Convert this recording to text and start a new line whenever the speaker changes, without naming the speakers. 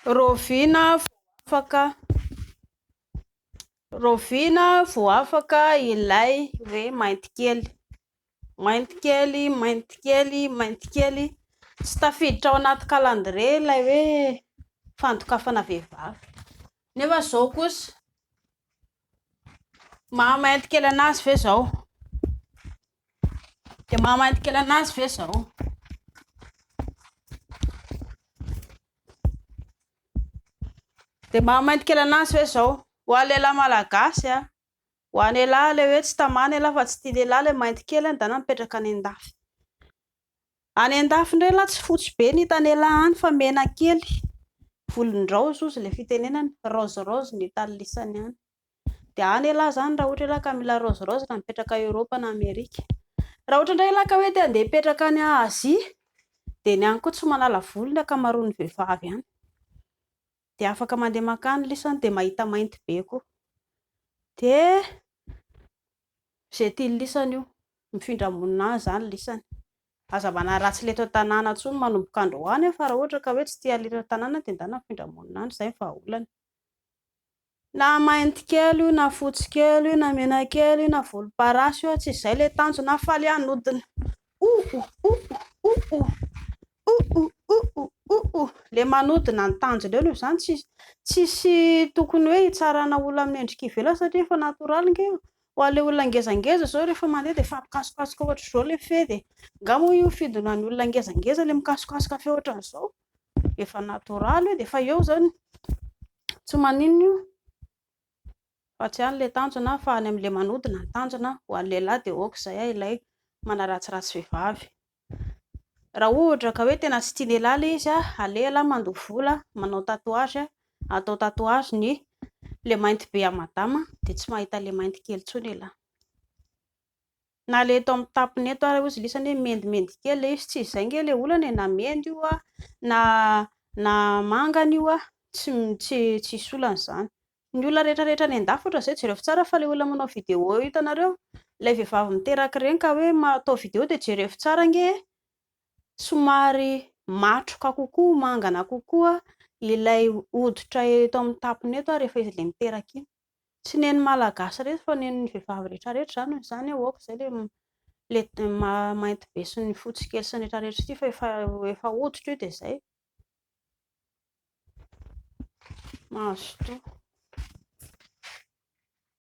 Roviana vao afaka ilay hoe mainty kely, mainty kely, mainty kely, mainty kely. Tsy tafiditra ao anaty kalandre ilay hoe fandokafana vehivavy. Nefa zao kosa maha mainty kely anazy ve zao? De maha mainty kely anazy ve zao? De maha mainty kely anazy ve zao? Ho an'ny lehilahy malagasy a, ho an'ny lehilahy ilay hoe tsy tamana lehilahy fa tsy tia lehilahy ilay mainty kely dana mipetraka any an-dafy. Any an-dafy indray lahy tsy fotsy be ny hitan'ny lehilahy any fa mena kely, volon-draozy hozy ilay fitenenany, rose rose ny hitan'ny lisany any. De any lehilahy zany raha ohatra lehilahy ka mila rose rose raha mipetraka Eoropa na Amerika. Raha ohatra indray lehilahy ka hoe te handeha hipetraka any Azia de ny any koa tsy manala voly ny ankamaroan'ny vehivavy any. De afaka mandeha makany lisany de mahita mainty be koa. De izay tia lisany io, mifindra monina any zany lisany. Aza manaratsy leto an-tanàna intsony manomboka androany fa raha ohatra ka hoe tsy tia leto an-tanàna de ndana mifindra monina any, izay ny vahaolany. Na mainty kely io, na fotsy kely io, na mena kely io, na volomparasy io, tsy izay le tanjona faly anodina. Le manodina ny tanjona eo zany tsisy tokony hoe hitsarana olona amin'ny endrika ivelany satria efa natoraly nge io. Ho an'ilay olona ngezangeza zao rehefa mandeha de fampikasokasoka ohatra izao ilay feh de angamba io fidinan'ny olona ngezangeza ilay mikasokasoka feh ohatran'izao. Efa natoraly io de efa eo zany, tsy maninona io fa tsy any le tanjona fa any amin'ilay manodina ny tanjona. Ho an'ny lehilahy de aok'izay ilay manaratsiratsy vehivavy. Raha ohatra ka hoe tena tsy tia lehilahy ilay izy aleo lehilahy mandoha vola, manao tatouage, atao tatouage ny le mainty be madama de tsy mahita le mainty kely intsony lehilahy. Na le eto amin'ny tapony eto ary ozy lisany hoe mendimendy kely le izy, tsy izay nge le olana na mendy io na manga io tsy hisy olana izany. Ny olona rehetrarehetra any an-dafy ohatra izay jereo tsara fa le olona manao video hitanareo ilay vehivavy miteraka ireny ka hoe atao video de jereo tsara nge somary matroka kokoa, mangana kokoa ilay hoditra eto amin'ny tapony eto rehefa izy ilay miteraka iny. Tsy nen'ny malagasy rehetra fa nen'ny vehivavy rehetrarehetra zany aok'izay le mainty be sy ny fotsy kely sy ny rehetrarehetra fa efa hoditra io de izay. Mahazo toa.